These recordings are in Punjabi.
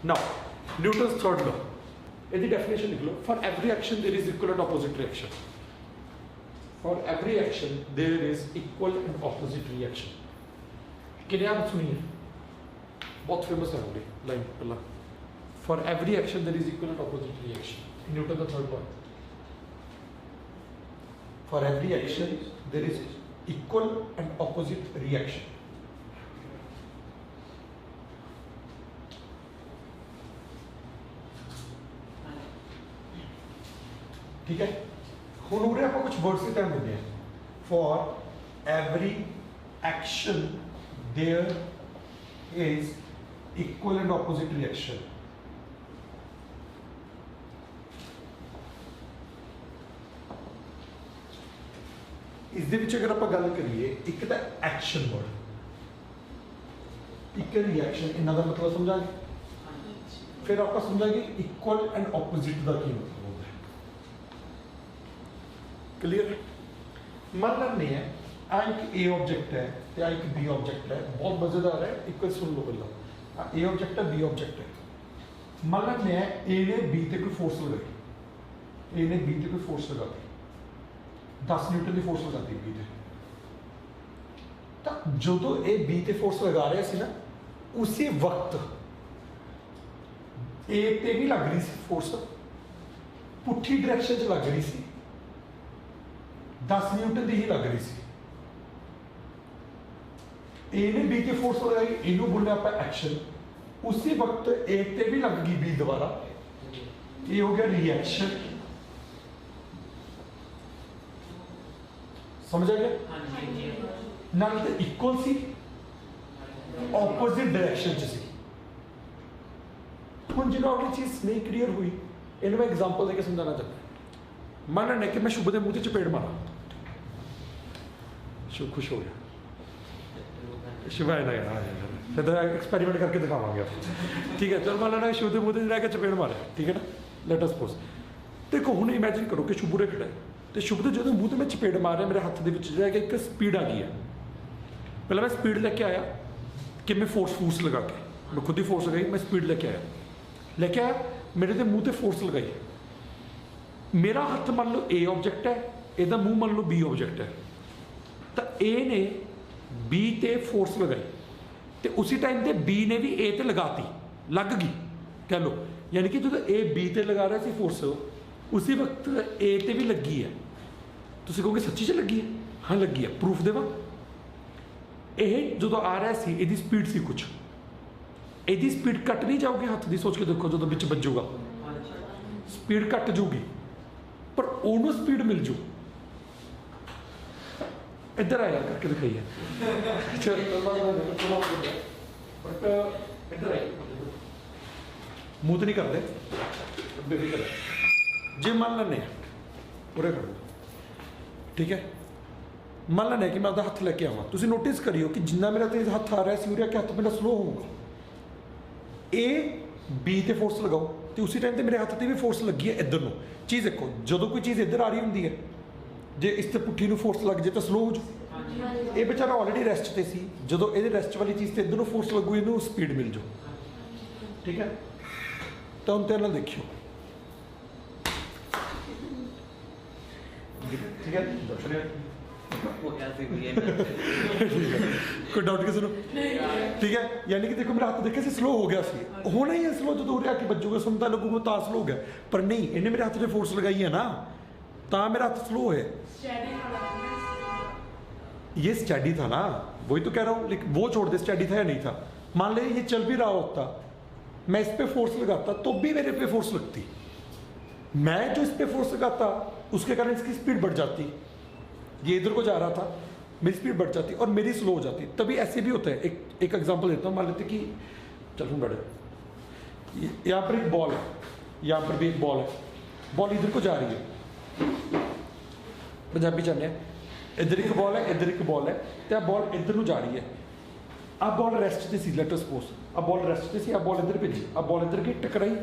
नाउ न्यूटन्स थर्ड लॉ, यदि डेफिनेशन लिख लो, for every action there is equal and opposite reaction. For every action there is equal and opposite reaction. कि आप सुनिए, बहुत फेमस है लाइन पहला, for every action there is equal and opposite reaction, Newton का third law. For every action there is equal and opposite reaction. ठीक है, ਹੁਣ ਉਰੇ ਆਪਾਂ ਕੁਝ ਵਰਡਸ ਧਿਆਨ ਦਿੰਦੇ ਹਾਂ। For every action there is equal and opposite reaction. ਇਸ ਦੇ ਵਿੱਚ ਅਗਰ ਆਪਾਂ ਗੱਲ ਕਰੀਏ, ਇੱਕ ਤਾਂ ਐਕਸ਼ਨ ਵਰਡ, ਇੱਕ ਰਿਐਕਸ਼ਨ, ਇਹਨਾਂ ਦਾ ਮਤਲਬ ਸਮਝਾਂਗੇ। ਫਿਰ ਆਪਾਂ ਸਮਝਾਂਗੇ ਇਕੁਅਲ ਐਂਡ ਆਪੋजिट ਦਾ ਕੀ ਮਤਲਬ ਹੁੰਦਾ ਹੈ। क्लियर? मान लेने हैं आ एक ए ऑब्जेक्ट है ते आ एक बी ऑब्जेक्ट है, बहुत मजेदार है, एक सुन लो पहला। ए ऑब्जेक्ट है, बी ऑब्जेक्ट है। मान लेने हैं ए ने बी ते कोई फोर्स लगाई, ए ने बी ते कोई फोर्स लगा दी, 10 न्यूटन की फोर्स लगा दी बी ते। तो जो ए बी ते फोर्स लगा रहा सी ना, उसी वक्त ए ते भी लग रही सी फोर्स, पुठी डायरेक्शन च लग रही सी, 10 न्यूटन की ही लग रही सी। ए ने बी की फोर्स लगाई, इनू बोले आप एक्शन, उसी वक्त ए ते भी लग गई बी दोबारा, ये हो गया रिएक्शन। समझ आ गया? ना तो इक्वल सी, ऑपोजिट डायरेक्शन च सी। हुण जो आपकी चीज नहीं क्लियर हुई, इन्हें मैं एग्जांपल देके समझाना चाहता। मान लें कि मैं शुभ के मुंह से चपेड़ मारा, शुभ खुश हो गया, शुभ आए ना फिर एक्सपेरिमेंट करके दिखावांगे आप। ठीक है, चल मान लेना शुभ के मुंह से जाके चपेड़ मारे, ठीक है ना, लेट अस सपोज। देखो हुण इमेजिन करो कि शुभ उरे खड़ा है, तो शुभ के जो मुंह से मैं चपेड़ मार रहा, मेरे हथ के जाके एक स्पीड आ गई है। पहले मैं स्पीड लेके आया कि मैं फोर्स लगा के, मैं खुद ही फोर्स लगाई, मैं स्पीड लेके आया, मेरे तो मुँह से फोर्स लगाई, मेरा हथ मान लो ए ऑब्जेक्ट है, ਇਹਦਾ ਮੂੰਹ ਮੰਨ ਲਓ बी ऑब्जेक्ट है, तो ए ने बी ते फोर्स लगाई, तो उसी टाइम ते बी ने भी ए ते लगाती, लग गई कह लो, यानी कि जो ए बी ते लगा रहा सी फोर्स, उसी वक्त ए ते भी लगी है। तुम कहोगे सच्ची च लगी है? हाँ लगी है, प्रूफ देवा। यह जो आ रहा सी, इसकी स्पीड सी कुछ, ਇਹਦੀ स्पीड घट नहीं जाओगी हथ की, सोच के देखो जो बिच बजूगा स्पीड घट जूगी, पर ओनू स्पीड मिल जू। इधर आ यार करके दिखाइए, मुंह तो नहीं करते, जे मान लेने पूरे कर, ठीक है, मान लेने कि मैं अपना हथ लेके आवा, तुम नोटिस करियो कि जिन्ना मेरा तेज हथ आ रहा है, सूर्य के हथ मेरा स्लो होगा। ए बी ते फोर्स लगाओ, तो उसी टाइम ते मेरे हथ ते भी फोर्स लगी है इधर नूं। चीज़ देखो, जो कोई चीज़ इधर आ रही होंगी है, जे इस ते पुट्ठी नूं फोर्स लग जाए तो स्लो हो जाओ। ये बेचारा ऑलरेडी रेस्ट ते सी, जो ये रेस्ट वाली चीज़ ते इधर नूं फोर्स लगू, इनू स्पीड मिल जाओ, ठीक है। तो हम तेरे देखियो, ठीक है, कोई डाउट किसी, ठीक है। यानी कि देखो मेरा हाथ देखे स्लो हो गया सी, होना ही है स्लो, जो दूर आके बजूगा सुनता लगूगा तो स्लो हो गया, पर नहीं, इन्हें मेरे हाथ में फोर्स लगाई है ना, तो मेरा हाथ स्लो है। ये स्टडी था ना, वही तो कह रहा हूँ, लेकिन वो छोड़ दे, स्टडी था या नहीं था। मान ले ये चल भी रहा होता, मैं इस पे फोर्स लगाता तो भी मेरे पे फोर्स लगती, मैं जो इस पे फोर्स लगाता उसके कारण इसकी स्पीड बढ़ जाती, ये इधर को जा रहा था, मेरी स्पीड बढ़ जाती और मेरी स्लो हो जाती। तभी ऐसे भी होता है, एक एग्जांपल देता हूँ। मान लेते कि चलूँ बड़े, यहाँ पर एक बॉल है, यहाँ पर भी एक बॉल है, बॉल इधर को जा रही है, पंजाबी चाहते हैं, इधर एक बॉल है, इधर एक बॉल है, तो बॉल इधर को जा रही है। अब बॉल रेस्ट से सी, लेट अस सपोज, अब बॉल रेस्ट से सी, अब बॉल इधर भेजी, अब बॉल इधर की टकराई,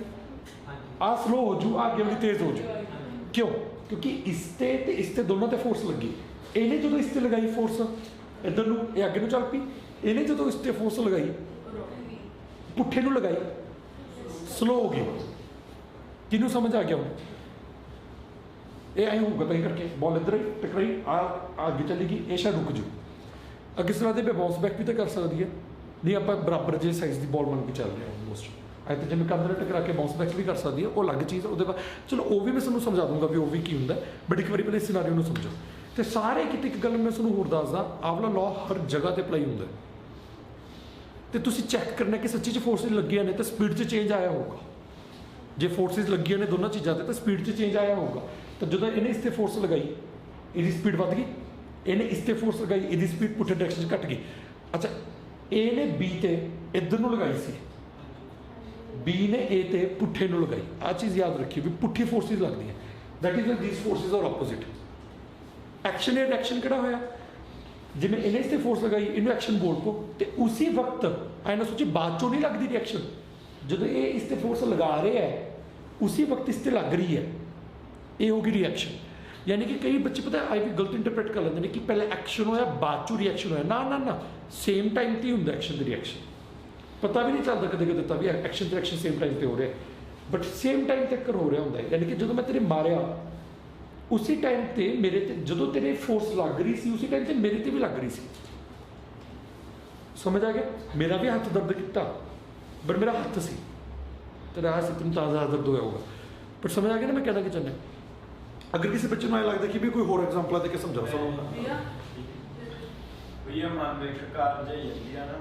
आ स्लो हो जू, आगे वाली तेज हो जू। क्यों? क्योंकि इसते दोनों ते फोर्स लगी। इन्हें जो इसते लगाई फोर्स इधर नूं, ये अगे नूं चल पई, इन्हें जो इसते फोर्स लगाई पुट्ठे नूं लगाई, स्लो हो गई, किनू समझ आ गया हूँ? ये ऐ होगा तो करके बॉल इधर टकराई आगे चलेगी, ये शायद रुक जू अगे सलाह दे बाउंस बैक भी तो कर सकती है। नहीं आप बराबर जे साइज़ की बॉल मन के चल रहे हैं ऑलमोस्ट अज तो जिम्मे कंध टकरा के बाउंस बैक भी कर सकती है, वो अलग चीज़ है। बाद चलो वो भी मैं तुहानूं समझा दूंगा भी वो भी की होंगे, बट एक बार पहले सिनारियो में समझो। तो सारे किते एक गल मैं तुहानूं होर दसदा, आवला लॉ हर जगह पर अप्लाई होंगे। तो तुसीं चैक करना कि सच्ची च फोर्सिस लगियां ने तो स्पीड च चेंज आया होगा। जे फोर्सिस लगियां ने दोनों चीज़ों से तो स्पीड च चेंज आया होगा। तो जो इन्हें इस फोर्स लगाई ये स्पीड बढ़ गई, इन्हें इस फोर्स लगाई ये स्पीड पुठे डायरेक्शन घट गई। अच्छा ए ने बी ते इधर नूं लगाई सी, बी ने ए ते पुठे नूं लगाई। आ चीज़ याद रखिए भी पुठी फोर्सिस लगती हैं, that is these forces are opposite. Action या रिएक्शन किहड़ा होया, जिवें इन्हें इस फोर्स लगाई इन्हूं एक्शन बोल को, तो उसी वक्त आए ना सोची बाद चों नहीं लगती रिएक्शन, जो ये इस फोर्स लगा रहे हैं उसी वक्त इस ते लग रही है, ये होगी रिएक्शन। यानी कि कई बच्चे पता है भी गलत इंटरप्रेट कर लेते हैं कि पहले एक्शन होया बाद चो रिएक्शन होया। ना ना ना, सेम टाइम ते ही होंदा एक्शन ते रिएक्शन, पता भी नहीं चलता कदे कदे तब भी एक्शन ते रिएक्शन सेम टाइम पे हो रहे, बट सेम टाइम तक हो रहा होंदा है। यानी कि जो मैं तेरे मारिया उसी टाइम ते मेरे ते जो तेरे फोर्स लग रही सी उसी टाइम ते मेरे ते भी लग रही सी। समझ आ गया? मेरा भी हाथ दर्द किया बट मेरा हाथ सी, तेरा हाथ से तुम ताज़ा दर्द होया होगा, पर समझ आ गया ना मैं कहना कि चाहना। अगर किसी बच्चे को ऐ लगता कि भी कोई होर एग्जाम्पल दे के समझाओ सानू। भैया मान लो एक कार जाई जाती है ना,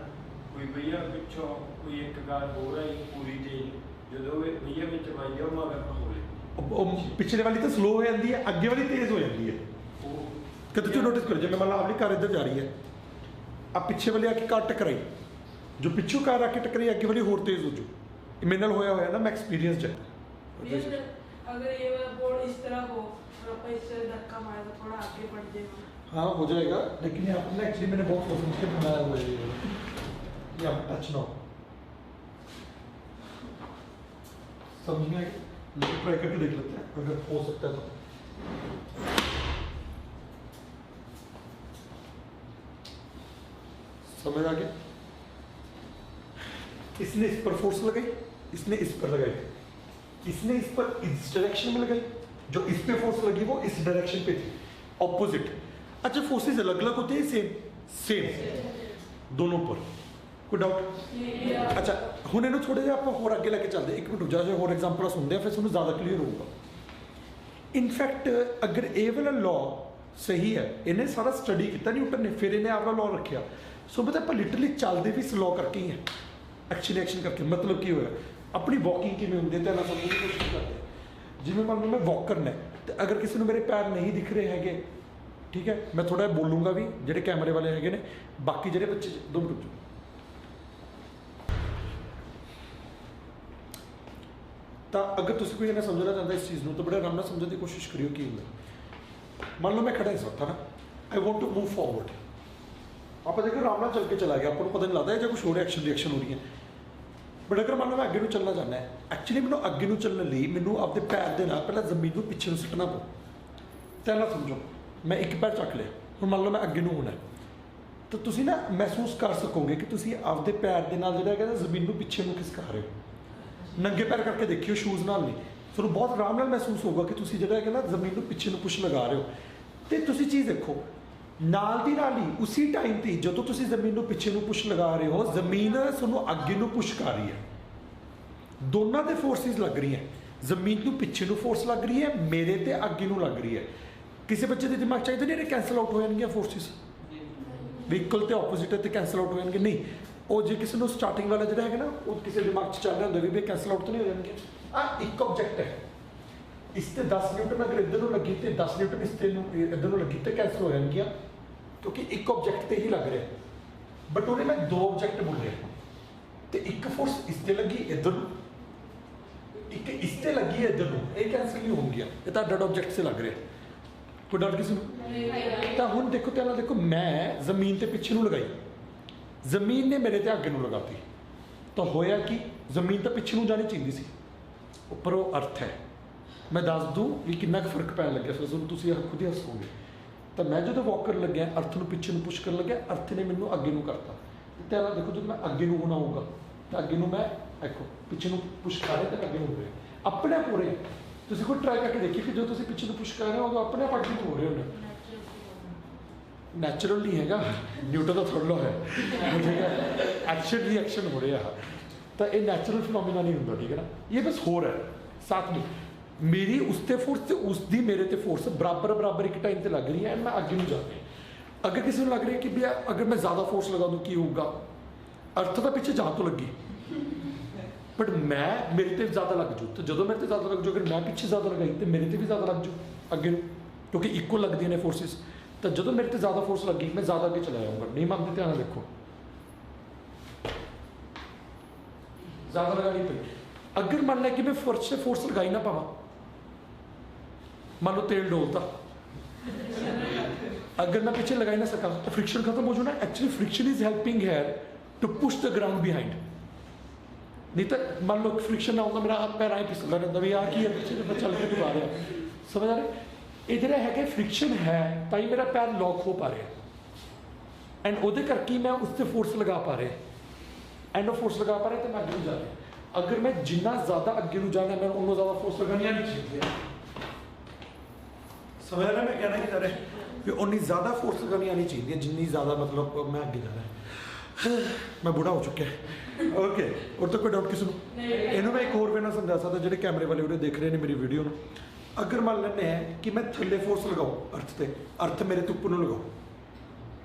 कोई भैया पिछों कोई एक कार हो रही पूरी तेज, जो भैया में चवाई जाओ मगर होले पिछले वाली तो स्लो हो जाती है, अगे वाली तेज हो जाती है। कभी तुम नोटिस करो, जब मान लो अपनी कार इधर जा रही है, अब पिछे वाली आके कार टकराई, जो पिछू कार आके टकराई अगे वाली होर तेज हो जू। मेरे नाल होया ना, मैं एक्सपीरियंस है। अगर ये वाला बोर्ड इस तरह हो और अपन इससे धक्का मारे तो थोड़ा आगे बढ़ जाएगा। हाँ हो जाएगा, लेकिन यहाँ पर एक्चुअली मैंने बहुत सोच के बनाया हुआ है ये टच ना समझ में आएगा, लेकिन ट्राई करके देख लेते हैं अगर हो सकता है तो। समझ आ गया? इसने इस पर फोर्स लगाई, इसने इस पर लगाई, इसने इस पर इस डायरेक्शन में लगाई, जो इस पे फोर्स लगी वो इस डायरेक्शन पे थी, ऑपोजिट। अच्छा फोर्सेस अलग अलग होते हैं सेम सेम दोनों पर, कोई डाउट? अच्छा हुण इन्हूं थोड़े जिहा आपां होर अगे लैके चलदे, एक मिनट जो होर एग्जाम्पल सुनते हैं फिर तुहानूं ज़्यादा क्लीयर होगा। इनफैक्ट अगर ये वाला लॉ सही है, इन्हें सारा स्टडी किया न्यूटन ने, फिर इन्हें आपका लॉ रखा। सो मतलब आप लिटरली चलते भी इस लॉ करके ही है, एक्शन रिएक्शन करके। मतलब की होया अपनी वॉकिंग किमें होंदी है तो समझने की कोशिश करते हैं। जिवें मान लो मैं वॉक करना है तो अगर किसी को मेरे पैर नहीं दिख रहे हैं, ठीक है, मैं थोड़ा बोलूँगा भी जो कैमरे वाले है ने, बाकी जो बच्चे 2 मिनट तो अगर तुम कोई इन्हें समझना चाहता इस चीज़ को तो बड़े आराम से समझने की कोशिश करियो कि मान लो मैं खड़ा इस वक्त है ना, I want to move forward, आप देखो आराम चल के चला गया, आपको पता नहीं लगता है जो कुछ हो रहा एक्शन रिएक्शन हो रही है। बट अगर मान लो मैं अगे चलना चाहना है, एक्चुअली मैं अगे चलने लिए मैंने अपने पैर के नाल पहले जमीन को पिछे सुटना पो। पहला समझो मैं एक पैर चक लिया, हम मान लो मैं अगे होना तो तुम ना महसूस कर सकोगे कि तुम आपके पैर के नाल जो है जमीन को पिछे खिसका रहे हो। नंगे पैर करके देखियो शूज़ नाल नहीं, फिर बहुत आराम नाल महसूस होगा कि तुम जो है ना जमीन को पिछे पुश लगा रहे हो। तो तुम चीज़ देखो नाल दी नाल ही उसी टाइम पर जो तुम जमीन को पिछे पुश लगा रहे हो, जमीन तुहानू अगे पुश कर रही है। दोनों के फोर्सिस लग रही हैं, जमीन को पिछे फोर्स लग रही है, मेरे ते अगे लग रही है। किसी बच्चे के दिमाग चाहिए नहीं कैंसल आउट हो जाएंगे फोर्सिस, व्हीकल तो ऑपोजिट है तो कैंसल आउट हो जाएंगे नहीं। और जो किसी को स्टार्टिंग वाला जो है ना वो किसी दिमाग चल रहा होंगे भी कैंसल आउट तो नहीं हो जाएंगे। एक ऑब्जेक्ट है, इस ते 10 न्यूटन अगर इधर लगी तो 10 न्यूटन इस इधर लगी तो कैंसल हो जाएगी, क्योंकि एक ऑब्जेक्ट ते ही लग रहा है। बट उन्हें मैं 2 ऑब्जेक्ट बोले तो एक फोर्स इस ते लगी इधर, एक इस ते लगी है इधर, ये कैंसल नहीं हो गया, ये तो डेड ऑब्जेक्ट से लग रहा है। कोई डर किसी को? तो हुण देखो तो देखो मैं जमीन के पिछे लगाई, जमीन ने मेरे ते अगे लगाती, तो होया कि जमीन तो पिछे जानी चाहिए सी, पर वो अर्थ है। मैं दस दूँ भी कितना फर्क पैन लगे, फिर तुम खुद ही हसोगे। तो मैं जो वॉक कर लग्या अर्थ में पिछे पुश कर लग्या, अर्थ ने मैनू अगे करता। तो देखो जो मैं अगे होना होगा तो अगे मैं ਦੇਖੋ ਪਿੱਛੇ ਨੂੰ ਪੁਸ਼ ਕਰ ਰਹੇ ਤੇ ਅੱਗੇ ਹੋ ਰਹੇ ਆਪਣੇ ਆਪ ਹੋ ਰਹੇ। ਤੁਸੀਂ ਕੋਈ ਟਰਾਈ ਕਰਕੇ ਦੇਖਿਓ ਕਿ ਜੋ ਤੁਸੀਂ ਪਿੱਛੇ ਨੂੰ ਪੁਸ਼ ਕਰ ਰਹੇ ਹੋ ਉਦੋਂ ਆਪਣੇ ਆਪ ਅੱਗੇ ਨੂੰ ਹੋ ਰਹੇ ਹੋ। ਨੈਚੁਰਲ ਨਹੀਂ ਹੈਗਾ, ਨਿਊਟਨ ਦਾ ਥਰਡ ਲਾਅ ਹੈ, ਠੀਕ ਹੈ, ਐਕਸ਼ਨ ਰਿਐਕਸ਼ਨ ਹੋ ਰਿਹਾ। ਤਾਂ ਇਹ ਨੈਚੁਰਲ ਫਿਨੋਮੀਨਾ ਨਹੀਂ ਹੁੰਦਾ, ਠੀਕ ਹੈ ਨਾ, ਇਹ ਬਸ ਹੋਰ ਹੈ ਸਾਥ ਨਹੀਂ। ਮੇਰੀ ਉਸ ਤੇ ਫੋਰਸ ਤੇ ਉਸ ਦੀ ਮੇਰੇ ਤੇ ਫੋਰਸ ਬਰਾਬਰ ਬਰਾਬਰ ਇੱਕ ਟਾਈਮ ਤੇ ਲੱਗ ਰਹੀ ਹੈ, ਮੈਂ ਅੱਗੇ ਨੂੰ ਜਾ ਰਿਹਾ। ਅਗਰ ਕਿਸੇ ਨੂੰ ਲੱਗ ਰਿਹਾ ਕਿ ਵੀ ਅਗਰ ਮੈਂ ਜ਼ਿਆਦਾ ਫੋਰਸ ਲਗਾ ਦੂੰ ਕੀ ਹੋਊਗਾ, ਅਰਥ ਤਾਂ ਪਿੱਛੇ ਜਾਣ ਤੋਂ ਲੱਗੀ, ਬਟ ਮੈਂ ਮੇਰੇ ਤੇ ਜ਼ਿਆਦਾ ਲੱਗ ਜੂ। ਤੇ ਜਦੋਂ ਮੇਰੇ ਤੇ ਜ਼ਿਆਦਾ ਲੱਗ ਜੂ, ਅਗਰ ਮੈਂ ਪਿੱਛੇ ਜ਼ਿਆਦਾ ਲਗਾਈ ਤੇ ਮੇਰੇ ਤੇ ਵੀ ਜ਼ਿਆਦਾ ਲੱਗ ਜੂ ਅੱਗੇ ਨੂੰ, ਕਿਉਂਕਿ ਇਕੁਅਲ ਲੱਗਦੀਆਂ ਨੇ ਫੋਰਸਿਸ। ਤਾਂ ਜਦੋਂ ਮੇਰੇ ਤੇ ਜ਼ਿਆਦਾ ਫੋਰਸ ਲੱਗੀ ਮੈਂ ਜ਼ਿਆਦਾ ਅੱਗੇ ਚਲਾ ਜਾਊਂਗਾ। ਨਹੀਂ ਮੰਨਦੇ, ਧਿਆਨ ਨਾਲ ਦੇਖੋ, ਜ਼ਿਆਦਾ ਲਗਾਣੀ ਪਈ। ਅਗਰ ਮੰਨ ਲਿਆ ਕਿ ਮੈਂ ਫਰਸ਼ ਤੇ ਫੋਰਸ ਲਗਾਈ ਨਾ ਪਾਵਾਂ, ਮੰਨ ਲਓ ਤੇਲ ਡੋਲਤਾ, ਅਗਰ ਮੈਂ ਪਿੱਛੇ ਲਗਾਈ ਨਾ ਸਕਾਂ ਤਾਂ ਫ੍ਰਿਕਸ਼ਨ ਖਤਮ ਹੋ ਜੂ ਨਾ। Actually friction is helping here to push the ground behind. ਨਹੀਂ ਤਾਂ ਮੰਨ ਲਓ ਫ੍ਰਿਕਸ਼ਨ ਨਾ ਹੁੰਦਾ, ਮੇਰਾ ਹੱਥ ਪੈਰ ਆਏ ਫਿਸਲਦਾ ਰਹਿੰਦਾ ਵੀ ਆ ਕੀ ਹੈ, ਪਿੱਛੇ ਮੈਂ ਚੱਲ ਕੇ ਦਿਖਾ ਰਿਹਾ, ਸਮਝ ਆ ਰਿਹਾ। ਇਹ ਜਿਹੜਾ ਹੈਗਾ ਫ੍ਰਿਕਸ਼ਨ ਹੈ ਤਾਂ ਹੀ ਮੇਰਾ ਪੈਰ ਲੌਕ ਹੋ ਪਾ ਰਿਹਾ, ਐਂਡ ਉਹਦੇ ਕਰਕੇ ਮੈਂ ਉਸ ਤੇ ਫੋਰਸ ਲਗਾ ਪਾ ਰਿਹਾ, ਐਂਡ ਉਹ ਫੋਰਸ ਲਗਾ ਪਾ ਰਿਹਾ ਤੇ ਮੈਂ ਅੱਗੇ ਨੂੰ ਜਾ ਰਿਹਾ। ਅਗਰ ਮੈਂ ਜਿੰਨਾ ਜ਼ਿਆਦਾ ਅੱਗੇ ਨੂੰ ਜਾਣਾ, ਮੈਂ ਉਹਨੂੰ ਜ਼ਿਆਦਾ ਫੋਰਸ ਲਗਾਉਣੀ ਨਹੀਂ ਚਾਹੀਦੀ। ਸਮਝ ਰਿਹਾ ਮੈਂ ਕਹਿਣਾ ਕੀ ਚਾਹ ਰਿਹਾ ਵੀ ਉਨੀ ਜ਼ਿਆਦਾ ਫੋਰਸ ਲਗਾਉਣੀ ਆਉਣੀ ਚਾਹੀਦੀ ਹੈ ਜਿੰਨੀ ਜ਼ਿਆਦਾ ਮਤਲਬ ਮੈਂ ਅੱਗੇ ਜਾਣਾ। ਮੈਂ ਬੁੜਾ ਹੋ ਚੁੱਕਿਆ, ਓਕੇ। ਔਰ ਤਾਂ ਕੋਈ ਡਾਊਟ ਕਿਸੇ ਨੂੰ? ਇਹਨੂੰ ਮੈਂ ਇੱਕ ਹੋਰ ਵੇ ਨਾਲ ਸਮਝਾ ਸਕਦਾ, ਜਿਹੜੇ ਕੈਮਰੇ ਵਾਲੇ ਉਹਦੇ ਦੇਖ ਰਹੇ ਨੇ ਮੇਰੀ ਵੀਡੀਓ ਨੂੰ। ਅਗਰ ਮੰਨ ਲੈਂਦੇ ਹੈ ਕਿ ਮੈਂ ਥੱਲੇ ਫੋਰਸ ਲਗਾਓ ਅਰਥ ਤੇ, ਅਰਥ ਮੇਰੇ ਤੋਂ ਉੱਪਰ ਨੂੰ ਲਗਾਓ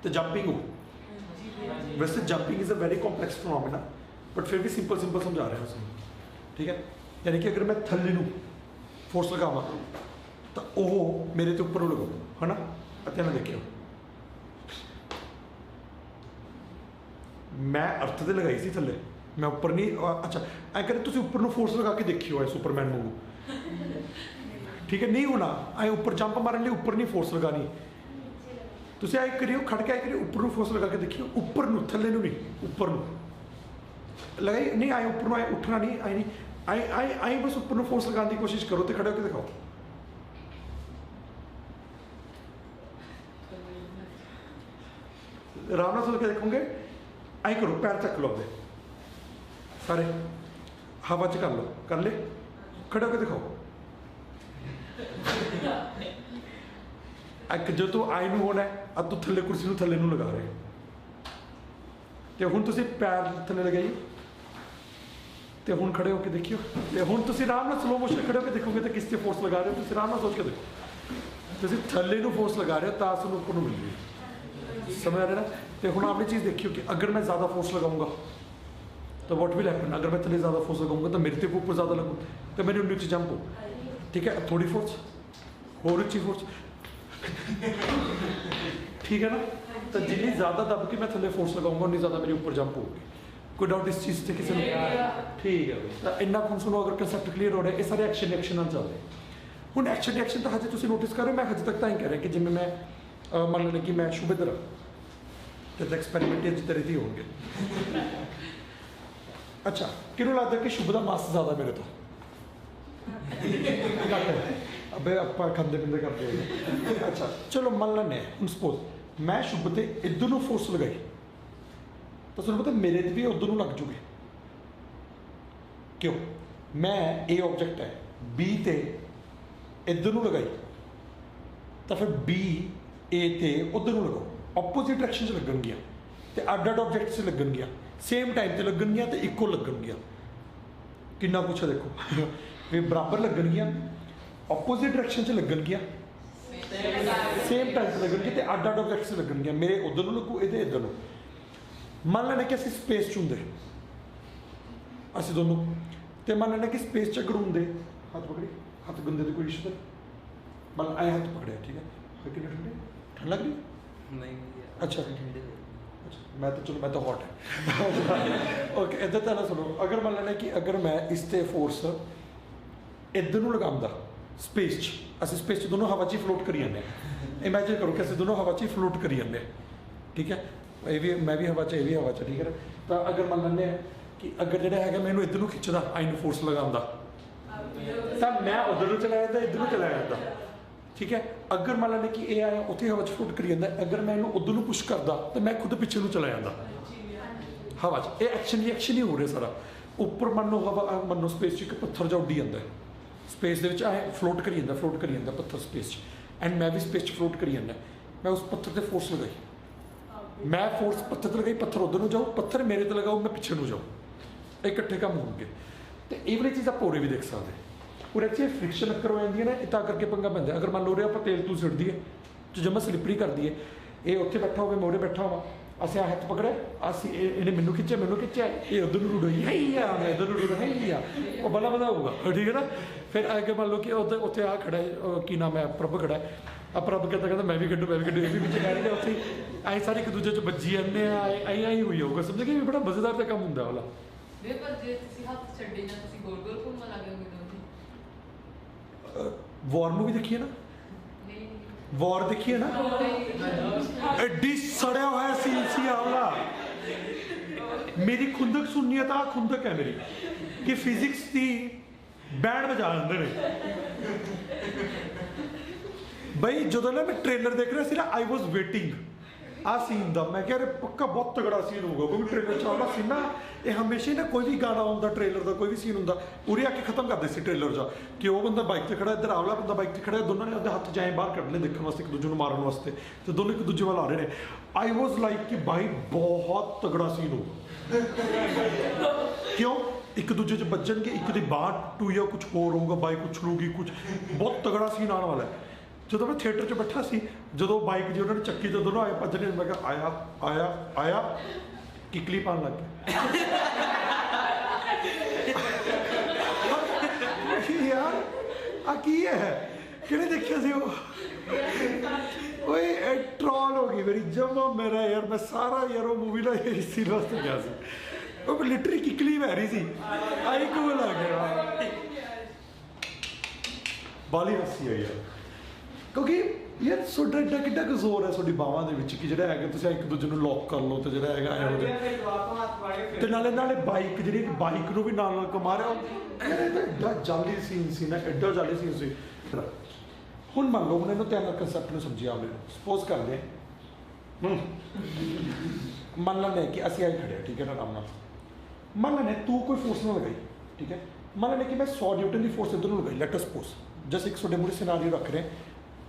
ਤੇ ਜੰਪਿੰਗ ਹੋ। ਵੈਸੇ jumping is a very complex phenomena, but ਫਿਰ ਵੀ ਸਿੰਪਲ ਸਮਝਾ ਰਿਹਾ ਉਸਨੂੰ, ਠੀਕ ਹੈ। ਯਾਨੀ ਕਿ ਅਗਰ ਮੈਂ ਥੱਲੇ ਨੂੰ ਫੋਰਸ ਲਗਾਵਾਂ ਤਾਂ ਉਹ ਮੇਰੇ ਤੇ ਉੱਪਰ ਨੂੰ ਲਗਾਓ, ਹੈ ਨਾ। ਅਤੇ ਨਾ ਦੇਖਿਓ, ਮੈਂ ਅਰਥ ਤੇ ਲਗਾਈ ਸੀ ਥੱਲੇ, ਮੈਂ ਉੱਪਰ ਨਹੀਂ। ਅੱਛਾ ਐਂ ਕਰੇ ਤੁਸੀਂ ਉੱਪਰ ਨੂੰ ਫੋਰਸ ਲਗਾ ਕੇ ਦੇਖਿਓ ਐ ਸੁਪਰਮੈਨ ਵਾਂਗੂ, ਠੀਕ ਹੈ। ਨਹੀਂ ਹੋਣਾ ਐਂ ਉੱਪਰ ਜੰਪ ਮਾਰਨ ਲਈ ਉੱਪਰ ਨਹੀਂ ਫੋਰਸ ਲਗਾਣੀ। ਤੁਸੀਂ ਐਂ ਕਰਿਓ, ਖੜ ਕੇ ਐਂ ਕਰਿਓ, ਉੱਪਰ ਨੂੰ ਫੋਰਸ ਲਗਾ ਕੇ ਦੇਖਿਓ, ਉੱਪਰ ਨੂੰ, ਥੱਲੇ ਨੂੰ ਨਹੀਂ, ਉੱਪਰ ਨੂੰ ਲਗਾਈ ਨਹੀਂ। ਆਏ ਉੱਪਰ ਨੂੰ ਆਏ ਉੱਠਣਾ ਨਹੀਂ, ਆਏ ਨਹੀਂ, ਆਏ ਬਸ ਉੱਪਰ ਨੂੰ ਫੋਰਸ ਲਗਾਉਣ ਦੀ ਕੋਸ਼ਿਸ਼ ਕਰੋ ਤੇ ਖੜੇ ਹੋ ਕੇ ਦਿਖਾਓ। ਆਰਾਮ ਨਾਲ ਸੋਚ ਕੇ ਦੇਖੋਗੇ। ਐਂ ਕਰੋ, ਪੈਰ ਚੱਕ ਲਓ ਆਪਦੇ ਸਾਰੇ, ਹਵਾ 'ਚ ਕਰ ਲਓ, ਕਰ ਲੈ, ਖੜੇ ਹੋ ਕੇ ਦਿਖਾਓ। ਇੱਕ ਜੋ ਤੂੰ ਆਈ ਨੂੰ ਹੋਣਾ ਆ, ਤੂੰ ਥੱਲੇ ਕੁਰਸੀ ਨੂੰ ਥੱਲੇ ਨੂੰ ਲਗਾ ਰਹੇ, ਤੇ ਹੁਣ ਤੁਸੀਂ ਪੈਰ ਥੱਲੇ ਲਗਾਈ ਤੇ ਹੁਣ ਖੜੇ ਹੋ ਕੇ ਦੇਖਿਓ। ਤੇ ਹੁਣ ਤੁਸੀਂ ਆਰਾਮ ਨਾਲ ਸਲੋ ਮੋਸ਼ਨ ਖੜੇ ਹੋ ਕੇ ਦੇਖੋਗੇ ਤਾਂ ਕਿਸ ਤੇ ਫੋਰਸ ਲਗਾ ਰਹੇ ਹੋ। ਤੁਸੀਂ ਆਰਾਮ ਨਾਲ ਸੋਚ ਕੇ ਦੇਖੋ, ਤੁਸੀਂ ਥੱਲੇ ਨੂੰ ਫੋਰਸ ਲਗਾ ਰਹੇ ਹੋ ਤਾਂ ਤੁਹਾਨੂੰ ਉੱਪਰ ਨੂੰ ਮਿਲ ਰਹੀ, ਸਮਝ ਆ ਰਿਹਾ ਨਾ। ਤੇ ਹੁਣ ਆਪਣੀ ਚੀਜ਼ ਦੇਖਿਓ ਕਿ ਅਗਰ ਮੈਂ ਜ਼ਿਆਦਾ ਫੋਰਸ ਲਗਾਊਂਗਾ ਤਾਂ ਵਾਟ ਵਿਲ ਹੈਪਨ। ਅਗਰ ਮੈਂ ਥੱਲੇ ਜ਼ਿਆਦਾ ਫੋਰਸ ਲਗਾਊਂਗਾ ਤਾਂ ਮੇਰੇ ਤੇ ਉੱਪਰ ਜ਼ਿਆਦਾ ਲੱਗੂ ਤੇ ਮੇਰੇ ਨੀਚੇ ਜੰਪ ਹੋ, ਠੀਕ ਹੈ। ਥੋੜੀ ਫੋਰਸ ਹੋਰ, ਉੱਚੀ ਫੋਰਸ, ਠੀਕ ਹੈ ਨਾ। ਤਾਂ ਜਿੰਨੀ ਜ਼ਿਆਦਾ ਦੱਬ ਕੇ ਮੈਂ ਥੱਲੇ ਫੋਰਸ ਲਗਾਊਂਗਾ ਉਨੀ ਜ਼ਿਆਦਾ ਮੇਰੇ ਉੱਪਰ ਜੰਪ ਹੋਊਗੀ। ਕੋਈ ਡਾਊਟ ਇਸ ਚੀਜ਼ ਤੇ ਕਿਸੇ ਨੂੰ? ਠੀਕ ਹੈ। ਤਾਂ ਇੰਨਾ ਕੁ ਸੁਣੋ, ਅਗਰ ਕੰਸੈਪਟ ਕਲੀਅਰ ਹੋ ਰਿਹਾ। ਇਹ ਸਾਰੇ ਐਕਸ਼ਨ ਨਾਲ ਚੱਲਦੇ। ਹੁਣ ਐਕਸ਼ਨ ਤਾਂ ਹਜੇ ਤੁਸੀਂ ਨੋਟਿਸ ਕਰ ਰਹੇ ਹੋ। ਮੈਂ ਹਜੇ ਤੱਕ ਤਾਂ ਹੀ ਕਹਿ ਰਿਹਾ ਕਿ ਜਿਵੇਂ ਮੈਂ ਮੰਨ ਲੈਣਾ ਕਿ ਮੈਂ ਸ਼ੁਭਿੰਦਰ ਤੇ ਐਕਸਪੈਰੀਮੈਂਟ ਇਸ ਤਰ੍ਹਾਂ ਦੇ ਹੋਣਗੇ। ਅੱਛਾ, ਕਿਹਨੂੰ ਲੱਗਦਾ ਕਿ ਸ਼ੁਭ ਦਾ ਮਾਸ ਜ਼ਿਆਦਾ ਮੇਰੇ ਤੋਂ? ਅਬੇ ਆਪਾਂ ਖਾਂਦੇ ਪੀਂਦੇ ਕਰਦੇ ਹਾਂ। ਅੱਛਾ ਚਲੋ ਮੰਨ ਲੈਂਦੇ ਹਾਂ, ਹੁਣ ਸਪੋਜ਼ ਮੈਂ ਸ਼ੁਭ ਤੇ ਇੱਧਰ ਨੂੰ ਫੋਰਸ ਲਗਾਈ ਤਾਂ ਤੁਹਾਨੂੰ ਪਤਾ ਮੇਰੇ ਤੇ ਵੀ ਉੱਧਰ ਨੂੰ ਲੱਗ ਜੂਗੇ। ਕਿਉਂ? ਮੈਂ ਇਹ ਆਬਜੈਕਟ ਹੈ, ਬੀ ਤੇ ਇੱਧਰ ਨੂੰ ਲਗਾਈ ਤਾਂ ਫਿਰ ਬੀ ਏ ਤੇ ਉੱਧਰ ਨੂੰ ਲਗਾਓ, ਆਪੋਜ਼ਿਟ ਡਾਇਰੈਕਸ਼ਨ 'ਚ ਲੱਗਣਗੀਆਂ ਤੇ ਅੱਡ ਆਬਜੈਕਟ 'ਚ ਲੱਗਣਗੀਆਂ, ਸੇਮ ਟਾਈਮ ਤੇ ਲੱਗਣਗੀਆਂ ਤੇ ਇੱਕੋ ਲੱਗਣਗੀਆਂ। ਕਿੰਨਾ ਕੁਛ ਹੈ ਦੇਖੋ, ਵੀ ਬਰਾਬਰ ਲੱਗਣਗੀਆਂ, ਆਪੋਜ਼ਿਟ ਡਾਇਰੈਕਸ਼ਨ 'ਚ ਲੱਗਣਗੀਆਂ, ਸੇਮ ਟਾਈਮ ਤੇ ਲੱਗਣਗੀਆਂ ਤੇ ਅੱਡ ਆਬਜੈਕਟ 'ਚ ਲੱਗਣਗੀਆਂ। ਮੇਰੇ ਉੱਧਰ ਨੂੰ ਲੱਗੂ, ਇਹਦੇ ਇੱਧਰ ਨੂੰ। ਮੰਨ ਲੈਣਾ ਕਿ ਅਸੀਂ ਸਪੇਸ 'ਚ ਹੁੰਦੇ, ਅਸੀਂ ਦੋਨੋਂ, ਤੇ ਮੰਨ ਲੈਣਾ ਕਿ ਸਪੇਸ 'ਚ ਅਗਰ ਹੁੰਦੇ, ਹੱਥ ਪਕੜੀ, ਹੱਥ ਗੰਦੇ ਦੀ ਕੋਈ ਇਸ਼ੂ ਮੰਨ ਆਏ ਹੱਥ ਪਕੜਿਆ, ਠੀਕ ਹੈ। ਕਿੰਨੇ ਠੰਡੇ? ਠੰਡ ਲੱਗ ਰਹੀ? ਨਹੀਂ। ਅੱਛਾ ਠੰਡੇ। ਅੱਛਾ ਮੈਂ ਤਾਂ ਚਲੋ ਮੈਂ ਤਾਂ ਹੌਟ ਹੈ। ਓਕੇ ਇੱਧਰ ਤਾਂ ਨਾ ਸੁਣੋ, ਅਗਰ ਮੰਨ ਲੈਣਾ ਕਿ ਅਗਰ ਮੈਂ ਇਸ ਤੇ ਫੋਰਸ ਇੱਧਰ ਨੂੰ ਲਗਾਉਂਦਾ ਸਪੇਸ 'ਚ, ਅਸੀਂ ਸਪੇਸ 'ਚ ਦੋਨੋਂ ਹਵਾ 'ਚ ਹੀ ਫਲੋਟ ਕਰੀ ਜਾਂਦੇ ਹਾਂ। ਇਮੈਜਿਨ ਕਰੋ ਕਿ ਅਸੀਂ ਦੋਨੋਂ ਹਵਾ 'ਚ ਹੀ ਫਲੋਟ ਕਰੀ ਜਾਂਦੇ ਹਾਂ, ਠੀਕ ਹੈ। ਇਹ ਵੀ ਮੈਂ ਵੀ ਹਵਾ 'ਚ, ਇਹ ਵੀ ਹਵਾ 'ਚ, ਠੀਕ ਹੈ। ਤਾਂ ਅਗਰ ਮੰਨ ਲੈਂਦੇ ਹਾਂ ਕਿ ਅਗਰ ਜਿਹੜਾ ਹੈਗਾ ਮੈਨੂੰ ਇੱਧਰ ਨੂੰ ਖਿੱਚਦਾ, ਆਈ ਨੂੰ ਫੋਰਸ ਲਗਾਉਂਦਾ, ਤਾਂ ਮੈਂ ਉੱਧਰ ਨੂੰ ਚਲਾ ਜਾਂਦਾ, ਇੱਧਰ ਨੂੰ ਚਲਾ ਜਾਂਦਾ, ਠੀਕ ਹੈ। ਅਗਰ ਮੰਨ ਲੈਂਦੇ ਕਿ ਇਹ ਆਇਆ ਉੱਥੇ ਹਵਾ 'ਚ ਫਲੋਟ ਕਰੀ ਜਾਂਦਾ, ਅਗਰ ਮੈਂ ਇਹਨੂੰ ਉੱਧਰ ਨੂੰ ਪੁਸ਼ ਕਰਦਾ ਤਾਂ ਮੈਂ ਖੁਦ ਪਿੱਛੇ ਨੂੰ ਚਲਾ ਜਾਂਦਾ ਹਵਾ 'ਚ। ਇਹ ਐਕਸ਼ਨ ਰਿਐਕਸ਼ਨ ਹੀ ਹੋ ਰਿਹਾ ਸਾਰਾ। ਉੱਪਰ ਮੰਨੋ ਹਵਾ ਮੰਨੋ ਸਪੇਸ 'ਚ ਇੱਕ ਪੱਥਰ ਜਾ ਉੱਡੀ ਜਾਂਦਾ ਸਪੇਸ ਦੇ ਵਿੱਚ ਐ ਫਲੋਟ ਕਰੀ ਜਾਂਦਾ ਪੱਥਰ ਸਪੇਸ 'ਚ ਐਂਡ ਮੈਂ ਵੀ ਸਪੇਸ 'ਚ ਫਲੋਟ ਕਰੀ ਜਾਂਦਾ ਮੈਂ ਉਸ ਪੱਥਰ ਤੇ ਫੋਰਸ ਲਗਾਈ ਮੈਂ ਫੋਰਸ ਪੱਥਰ ਤੇ ਲਗਾਈ ਪੱਥਰ ਉਧਰ ਨੂੰ ਜਾਓ ਪੱਥਰ ਮੇਰੇ ਤੇ ਲਗਾਓ ਮੈਂ ਪਿੱਛੇ ਨੂੰ ਜਾਊਂ ਇਹ ਇਕੱਠੇ ਕੰਮ ਹੋਣਗੇ ਤੇ ਇਹ ਵਾਲੀ ਚੀਜ਼ ਆਪਾਂ ਉਰੇ ਵੀ ਦੇਖ ਸਕਦੇ ਉਰੇ 'ਚ ਫ੍ਰਿਕਸ਼ਨ ਅਕਰ ਹੋ ਜਾਂਦੀ ਹੈ ਨਾ ਇਹ ਤਾਂ ਕਰਕੇ ਪੰਗਾ ਪੈਂਦਾ ਅਗਰ ਮੰਨ ਲਓ ਉਰੇ ਆਪਾਂ ਤੇਲ ਤੂਲ ਸੁੱਟ ਦਈਏ ਤੇ ਜਮਾ ਸਲਿਪਰੀ ਕਰ ਦਈਏ ਇਹ ਉੱਥੇ ਬੈਠਾ ਹੋਵੇ ਮੈਂ ਉਰੇ ਬੈਠਾ ਹੋਵਾਂ ਅਸੀਂ ਹੱਥ ਪਕੜਿਆ ਅਸੀਂ ਇਹਨੇ ਮੈਨੂੰ ਖਿੱਚਿਆ ਇਹ ਉਧਰ ਨੂੰ ਰੁੜੋਈ ਮੈਂ ਇੱਧਰ ਨੂੰ ਰੁੜਾ ਉਹ ਬਲਾ ਹੋਊਗਾ ਠੀਕ ਹੈ ਨਾ ਫਿਰ ਅੱਗੇ ਮੰਨ ਲਓ ਕਿ ਉੱਥੇ ਆ ਖੜਾ ਕੀ ਨਾਮ ਹੈ ਪ੍ਰਭ ਖੜਾ ਆ ਪ੍ਰਭ ਕਹਿੰਦਾ ਮੈਂ ਵੀ ਖੇਡੂ ਇਹ ਵੀ ਵਿੱਚ ਕਹਿ ਰਿਹਾ ਉੱਥੇ ਐਂ ਸਾਰੇ ਇੱਕ ਦੂਜੇ 'ਚ ਵੱਜੀ ਜਾਂਦੇ ਆ ਐਂ ਹੋਈ ਹੋਊਗਾ ਸਮਝ ਕਿ ਬੜਾ ਮਜ਼ੇਦਾਰ ਜਿਹਾ ਕੰਮ ਹੁੰਦਾ ਵਾਲਾ ਪਰ ਜੇ ਤੁਸੀਂ ਹੱਥ ਛੱਡੇ ਨਾ ਤੁਸੀਂ ਗੋਲ ਗੋਲ ਘੁੰਮਣ ਲੱਗ ਜਾਓਗੇ ਵਾਰ ਨੂੰ ਵੀ ਦੇਖੀਏ ਨਾ ਵਾਰ ਦੇਖੀਏ ਨਾ ਐਡੀ ਸੜਿਆ ਹੋਇਆ ਸੀ ਆਵਲਾ ਮੇਰੀ ਖੁੰਦਕ ਸੁਣਨੀ ਹੈ ਤਾਂ ਖੁੰਦਕ ਹੈ ਮੇਰੀ ਕਿ ਫਿਜ਼ਿਕਸ ਦੀ ਬੈਂਡ ਵਜਾ ਦਿੰਦੇ ਨੇ ਬਈ ਜਦੋਂ ਨਾ ਮੈਂ ਟ੍ਰੇਲਰ ਦੇਖ ਰਿਹਾ ਸੀ ਨਾ ਆਈ ਵਾਸ ਵੇਟਿੰਗ ਆ ਸੀਨ ਦਾ ਮੈਂ ਕਿਹਾ ਪੱਕਾ ਬਹੁਤ ਤਗੜਾ ਸੀਨ ਹੋਊਗਾ ਕਿਉਂਕਿ ਟ੍ਰੇਲਰ 'ਚ ਆਉਂਦਾ ਸੀ ਨਾ ਇਹ ਹਮੇਸ਼ਾ ਹੀ ਨਾ ਕੋਈ ਵੀ ਗਾਣਾ ਹੁੰਦਾ ਟ੍ਰੇਲਰ ਦਾ ਕੋਈ ਵੀ ਸੀਨ ਹੁੰਦਾ ਉਰੇ ਆ ਕੇ ਖਤਮ ਕਰਦੇ ਸੀ ਟ੍ਰੇਲਰ 'ਚ ਕਿ ਉਹ ਬੰਦਾ ਬਾਈਕ 'ਤੇ ਖੜਾ ਇੱਧਰ ਆਵਲਾ ਬੰਦਾ ਬਾਈਕ 'ਤੇ ਖੜਾ ਦੋਨਾਂ ਨੇ ਆਪਣੇ ਹੱਥ ਜਾਏ ਬਾਹਰ ਕੱਢ ਲਏ ਦੇਖਣ ਵਾਸਤੇ ਇੱਕ ਦੂਜੇ ਨੂੰ ਮਾਰਨ ਵਾਸਤੇ ਤੇ ਦੋਨੋਂ ਇੱਕ ਦੂਜੇ ਵੱਲ ਆ ਰਹੇ ਨੇ ਆਈ ਵਾਸ ਲਾਈਕ ਕਿ ਬਾਈ ਬਹੁਤ ਤਗੜਾ ਸੀਨ ਹੋਊਗਾ ਕਿਉਂ ਇੱਕ ਦੂਜੇ 'ਚ ਵੱਜਣਗੇ ਇੱਕ ਦੀ ਬਾਂਹ ਟੂਇਆ ਕੁਝ ਹੋਰ ਹੋਊਗਾ ਬਾਈਕ ਉਛਲੂਗੀ ਕੁਝ ਬਹੁਤ ਤਗੜਾ ਸੀਨ ਆਉਣ ਵਾਲਾ ਹੈ ਜਦੋਂ ਮੈਂ ਥੀਏਟਰ 'ਚ ਬੈਠਾ ਸੀ ਜਦੋਂ ਬਾਈਕ ਜੀ ਉਹਨਾਂ ਨੇ ਚੱਕੀ ਤੋਂ ਦੋਨੋਂ ਆਏ ਭੱਜਣੇ ਮੈਂ ਕਿਹਾ ਆਇਆ ਕਿਕਲੀ ਪਾਉਣ ਲੱਗ ਗਿਆ ਯਾਰ ਆ ਕੀ ਹੈ ਕਿਹਨੇ ਦੇਖਿਆ ਸੀ ਉਹ ਓਏ ਇਹ ਟ੍ਰੋਲ ਹੋ ਗਈ ਮੇਰੀ ਜਮਾ ਮੇਰਾ ਯਾਰ ਮੈਂ ਸਾਰਾ ਯਾਰ ਉਹ ਮੂਵੀ ਦਾ ਇਸੇ ਵਾਸਤੇ ਗਿਆ ਸੀ ਉਹ ਲਿਟਰੀ ਕਿਕਲੀ ਵਹਿ ਰਹੀ ਸੀ ਆਈ ਕੋਲ ਆ ਗਿਆ ਬਾਲੀ ਹੱਸੀ ਆਈ ਯਾਰ ਕਿਉਂਕਿ ਯਾਰ ਤੁਹਾਡਾ ਐਡਾ ਕਿੱਡਾ ਕੁ ਜ਼ੋਰ ਹੈ ਤੁਹਾਡੀ ਬਾਹਾਂ ਦੇ ਵਿੱਚ ਕਿ ਜਿਹੜਾ ਹੈਗਾ ਤੁਸੀਂ ਇੱਕ ਦੂਜੇ ਨੂੰ ਲੌਕ ਕਰ ਲਓ ਤੇ ਜਿਹੜਾ ਹੈਗਾ ਐਵੇਂ ਤੇ ਨਾਲੇ ਬਾਈਕ ਜਿਹੜੀ ਬਾਈਕ ਨੂੰ ਵੀ ਨਾਲ ਕਮਾ ਰਿਹਾ ਐਡਾ ਜਾਲੀ ਸੀਨ ਸੀ ਨਾ ਐਡਾ ਜਾਲੀ ਸੀਨ ਸੀ ਹੁਣ ਮੰਨ ਲਓ ਇਹਨੂੰ ਧਿਆਨ ਨਾਲ ਕਨਸੈਪਟ ਨੂੰ ਸਮਝਿਆ ਆਵੇ ਸਪੋਜ਼ ਕਰਦੇ ਮੰਨ ਲੈਂਦੇ ਕਿ ਅਸੀਂ ਆਈ ਖੜੇ ਠੀਕ ਹੈ ਨਾ ਆਰਾਮ ਨਾਲ ਮੰਨ ਲੈਂਦੇ ਤੂੰ ਕੋਈ ਫੋਰਸ ਨਾ ਲਗਾਈ ਠੀਕ ਹੈ ਮੰਨ ਲੈਂਦੇ ਕਿ ਮੈਂ 100 ਨਿਊਟਨ ਦੀ ਫੋਰਸ ਇੱਧਰ ਨੂੰ ਲਗਾਈ ਲੈਟ ਅਸ ਸਪੋਜ਼ ਜਸ ਇੱਕ ਤੁਹਾਡੇ ਮੂਹਰੇ ਸਿਨਾਰੀਓ ਰੱਖ ਰਹੇ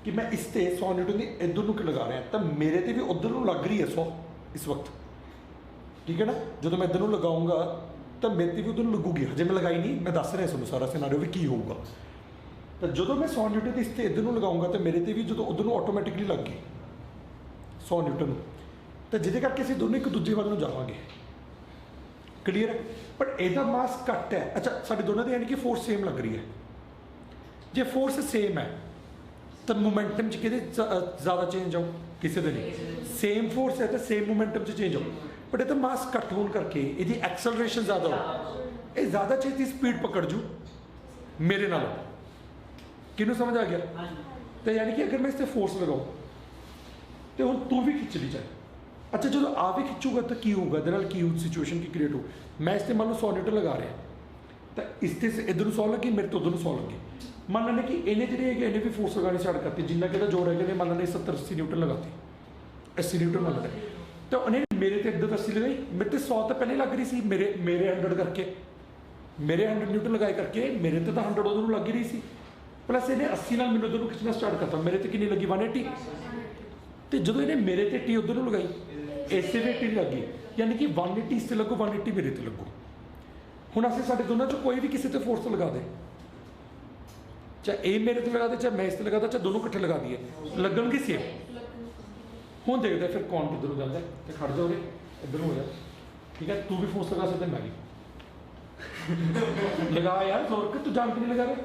ਕਿ ਮੈਂ ਇਸ ਤੇ 100 ਨਿਊਟਨ ਦੀ ਇੱਧਰ ਨੂੰ ਲਗਾ ਰਿਹਾ ਤਾਂ ਮੇਰੇ ਤੇ ਵੀ ਉੱਧਰ ਨੂੰ ਲੱਗ ਰਹੀ ਹੈ 100 ਇਸ ਵਕਤ ਠੀਕ ਹੈ ਨਾ ਜਦੋਂ ਮੈਂ ਇੱਧਰ ਨੂੰ ਲਗਾਉਂਗਾ ਤਾਂ ਮੇਰੇ ਤੇ ਵੀ ਉੱਧਰ ਨੂੰ ਲੱਗੂਗੀ ਹਜੇ ਮੈਂ ਲਗਾਈ ਨਹੀਂ ਮੈਂ ਦੱਸ ਰਿਹਾ ਤੁਹਾਨੂੰ ਸਾਰਾ ਸਿਨਾਰੀਓ ਵੀ ਕੀ ਹੋਊਗਾ ਤਾਂ ਜਦੋਂ ਮੈਂ 100 ਨਿਊਟਨ ਦੀ ਇਸ ਤੇ ਇੱਧਰ ਨੂੰ ਲਗਾਉਂਗਾ ਤਾਂ ਮੇਰੇ ਤੇ ਵੀ ਜਦੋਂ ਉੱਧਰ ਨੂੰ ਆਟੋਮੈਟਿਕਲੀ ਲੱਗ ਗਈ 100 ਨਿਊਟਨ ਨੂੰ ਤਾਂ ਜਿਹਦੇ ਕਰਕੇ ਅਸੀਂ ਦੋਨੋਂ ਇੱਕ ਦੂਜੇ ਵੱਲ ਨੂੰ ਜਾਵਾਂਗੇ ਕਲੀਅਰ ਹੈ ਪਰ ਇਹਦਾ ਮਾਸ ਘੱਟ ਹੈ ਅੱਛਾ ਸਾਡੇ ਦੋਨਾਂ ਦੇ ਯਾਨੀ ਕਿ ਫੋਰਸ ਸੇਮ ਲੱਗ ਰਹੀ ਹੈ ਜੇ ਫੋਰਸ ਸੇਮ ਹੈ ਤਾਂ ਮੋਮੈਂਟਮ 'ਚ ਕਿਹਦੇ ਜ਼ਿਆਦਾ ਚੇਂਜ ਆਉ ਕਿਸੇ ਦੇ ਨਹੀਂ ਸੇਮ ਫੋਰਸ ਹੈ ਤਾਂ ਸੇਮ ਮੋਮੈਂਟਮ 'ਚ ਚੇਂਜ ਆਉ ਬਟ ਇਹ ਤਾਂ ਮਾਸ ਘੱਟ ਹੋਣ ਕਰਕੇ ਇਹਦੀ ਐਕਸਲਰੇਸ਼ਨ ਜ਼ਿਆਦਾ ਹੋ ਇਹ ਜ਼ਿਆਦਾ ਛੇਤੀ ਸਪੀਡ ਪਕੜ ਜੂ ਮੇਰੇ ਨਾਲ ਕਿਹਨੂੰ ਸਮਝ ਆ ਗਿਆ ਤਾਂ ਯਾਨੀ ਕਿ ਅਗਰ ਮੈਂ ਇਸ 'ਤੇ ਫੋਰਸ ਲਗਾਉਂ ਤੇ ਹੁਣ ਤੂੰ ਵੀ ਖਿੱਚ ਲਈ ਚਾਹੇ ਅੱਛਾ ਜਦੋਂ ਆ ਵੀ ਖਿੱਚੂਗਾ ਤਾਂ ਕੀ ਹੋਊਗਾ ਇਹਦੇ ਨਾਲ ਕੀ ਸਿਚੁਏਸ਼ਨ ਕੀ ਕ੍ਰੀਏਟ ਹੋ ਮੈਂ ਇਸ 'ਤੇ ਮੰਨ ਲਓ 100 ਨਿਊਟਨ ਲਗਾ ਰਿਹਾ ਤਾਂ ਇਸ 'ਤੇ ਇੱਧਰ ਨੂੰ 100 ਲੱਗੀ ਮੇਰੇ ਤੋਂ ਉੱਧਰ ਨੂੰ 100 ਲੱਗੀ ਮੰਨ ਲੈਂਦੇ ਕਿ ਇਹਨੇ ਜਿਹੜੇ ਹੈਗੇ ਇਹਨੇ ਵੀ ਫੋਰਸ ਲਗਾਉਣੀ ਸਟਾਰਟ ਕਰਤੀ ਜਿੰਨਾ ਕਿ ਇਹਦਾ ਜੋਰ ਹੈਗਾ ਨੇ ਮੰਨ ਲੈਂਦੇ 70-80 ਨਿਊਟਨ ਲਗਾਤੀ 80 ਨਿਊਟਨ ਮੰਨ ਲੈਂਦੇ ਤਾਂ ਉਹਨੇ ਮੇਰੇ ਤੇ ਇੱਧਰ 80 ਲਗਾਈ ਮੇਰੇ ਤੇ 100 ਤਾਂ ਪਹਿਲੇ ਲੱਗ ਰਹੀ ਸੀ ਮੇਰੇ 100 ਕਰਕੇ ਮੇਰੇ 100 ਨਿਊਟਨ ਲਗਾਏ ਕਰਕੇ ਮੇਰੇ ਤੇ ਤਾਂ 100 ਉਧਰ ਨੂੰ ਲੱਗ ਹੀ ਰਹੀ ਸੀ ਪਲੱਸ ਇਹਨੇ 80 ਨਾਲ ਮੈਨੂੰ ਉਧਰ ਨੂੰ ਖਿੱਚਣਾ ਸਟਾਰਟ ਕਰਤਾ ਮੇਰੇ ਤੇ ਕਿੰਨੀ ਲੱਗੀ 180 ਤੇ ਜਦੋਂ ਇਹਨੇ ਮੇਰੇ ਤੇ 80 ਉਧਰ ਨੂੰ ਲਗਾਈ ਇਸੇ ਦੇ 80 ਲੱਗੀ ਯਾਨੀ ਕਿ 180 ਇਸ ਤੇ ਲੱਗੂ 180 ਮੇਰੇ ਤੇ ਲੱਗੂ ਹੁਣ ਅਸੀਂ ਸਾਡੇ ਦੋਨਾਂ 'ਚ ਕੋਈ ਵੀ ਕਿਸੇ ਤੇ ਫੋਰਸ ਲਗਾ ਦੇ ਚਾਹੇ ਇਹ ਮੇਰੇ ਤੇ ਲਗਾ ਦੇ ਚਾਹੇ ਮੈਂ ਇਸ ਤੇ ਲਗਾ ਦਾਂ ਚਾਹੇ ਦੋਨੋਂ ਇਕੱਠੇ ਲਗਾ ਦਈਏ ਲੱਗਣਗੇ ਸੇਮ ਹੁਣ ਦੇਖਦੇ ਫਿਰ ਕੌਣ ਕਿੱਧਰ ਨੂੰ ਜਾਂਦਾ ਤੇ ਖੜ ਜਾ ਉਰੇ ਇੱਧਰ ਨੂੰ ਹੋ ਜਾ ਠੀਕ ਹੈ ਤੂੰ ਵੀ ਫੋਰਸ ਲਗਾ ਸਕਦਾ ਮੈਂ ਵੀ ਲਗਾ ਯਾਰ ਜ਼ੋਰ ਕਿ ਤੂੰ ਜਾਣ ਕੇ ਨਹੀਂ ਲਗਾ ਰਿਹਾ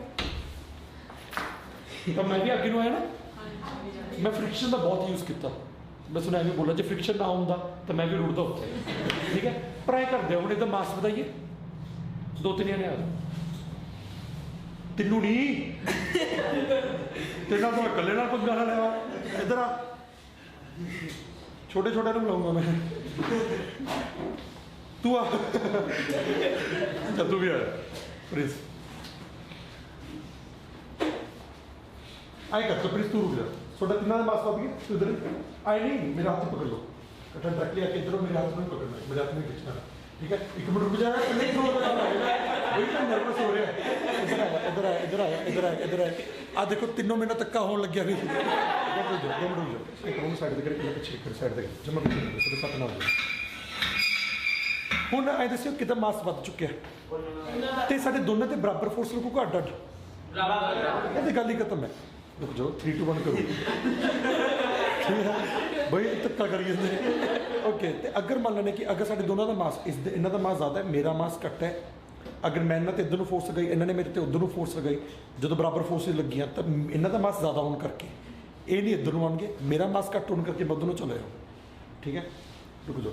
ਤਾਂ ਮੈਂ ਵੀ ਅੱਗੇ ਨੂੰ ਆਇਆ ਨਾ ਮੈਂ ਫ੍ਰਿਕਸ਼ਨ ਦਾ ਬਹੁਤ ਯੂਜ਼ ਕੀਤਾ ਮੈਂ ਸੁਣਿਆ ਐਵੇਂ ਬੋਲਾ ਜੇ ਫ੍ਰਿਕਸ਼ਨ ਨਾ ਹੁੰਦਾ ਤਾਂ ਮੈਂ ਵੀ ਰੁੜਦਾ ਉੱਥੇ ਠੀਕ ਹੈ ਪਰ ਐਂ ਕਰਦੇ ਹੁਣ ਇਹਦਾ ਮਾਸ ਵਧਾਈਏ 2-3 ਜਣੇ ਆ ਤੈਨੂੰ ਨਹੀਂ ਤੇ ਨਾਲ ਤਾਂ ਇਕੱਲੇ ਨਾਲ ਪੰਗਾ ਨਾ ਲੈਵਾ ਇੱਧਰ ਆ ਛੋਟੇ ਨੂੰ ਬੁਲਾਉਂਗਾ ਮੈਂ ਤੂੰ ਆ ਚੱਲ ਤੂੰ ਵੀ ਆ ਪ੍ਰਿੰਸ ਆਈ ਕਰ ਪ੍ਰਿੰਸ ਤੂੰ ਰੁਕ ਜਾ ਤੁਹਾਡਾ ਤਿੰਨਾਂ ਦਾ ਮਾਸ ਵੱਧ ਗਿਆ ਤੂੰ ਇੱਧਰ ਆਈ ਨਹੀਂ ਮੇਰਾ ਹੱਥ ਪਕੜ ਲਓ ਇਕੱਠਾ ਡਾਇਰੈਕਟਲੀ ਆ ਕੇ ਇੱਧਰੋਂ ਮੇਰੇ ਹੱਥ ਨੂੰ ਪਕੜਨਾ ਮੇਰੇ ਹੱਥ ਨੂੰ ਖਿੱਚਣਾ ठीक है, एक मिनट रुक जाएगा, नहीं हो रहा है वही तो नर्वस हो रहा है। इधर आया इधर आया इधर आया इधर आया इधर आया, आ देखो तीनों महीना तक का होने लग गया भी। 2 मिनट रुक जाओ, एक रोन साइड ते कर पीछे कर साइड ते जमा कर दो सत ना हो जाए। ਹੁਣ ਐ ਦੱਸਿਓ ਕਿਦਾਂ ਮਾਸ ਵੱਧ ਚੁੱਕਿਆ ਤੇ ਸਾਡੇ ਦੋਨਾਂ ਤੇ ਬਰਾਬਰ ਫੋਰਸ ਲੱਗੂਗਾ ਅੱਡ ਅੱਡ ਇਹ ਤੇ ਗੱਲ ਹੀ ਖਤਮ ਹੈ। ਰੁਕ ਜਾਓ 3 2 1 ਕਰੋ ਠੀਕ ਹੈ ਬਈ ਧੱਕਾ ਕਰੀ ਜਾਂਦੇ ਓਕੇ। ਤੇ ਅਗਰ ਮੰਨ ਲੈਣੇ ਕਿ ਅਗਰ ਸਾਡੇ ਦੋਨਾਂ ਦਾ ਮਾਸ ਇਹਨਾਂ ਦਾ ਮਾਸ ਜ਼ਿਆਦਾ ਹੈ, ਮੇਰਾ ਮਾਸ ਘੱਟ ਹੈ, ਅਗਰ ਮੈਂ ਇਹਨਾਂ ਤੇ ਇੱਧਰ ਨੂੰ ਫੋਰਸ ਲਗਾਈ, ਇਹਨਾਂ ਨੇ ਮੇਰੇ ਤੇ ਉੱਧਰ ਨੂੰ ਫੋਰਸ ਲਗਾਈ, ਜਦੋਂ ਬਰਾਬਰ ਫੋਰਸਿਸ ਲੱਗੀਆਂ ਤਾਂ ਇਹਨਾਂ ਦਾ ਮਾਸ ਜ਼ਿਆਦਾ ਹੋਣ ਕਰਕੇ ਇਹ ਨਹੀਂ ਇੱਧਰ ਨੂੰ ਆਉਣਗੇ, ਮੇਰਾ ਮਾਸ ਘੱਟ ਹੋਣ ਕਰਕੇ ਮੈਂ ਉੱਧਰ ਨੂੰ ਚਲੇ ਜਾਊਂ। ਠੀਕ ਹੈ ਰੁਕ ਜਾਓ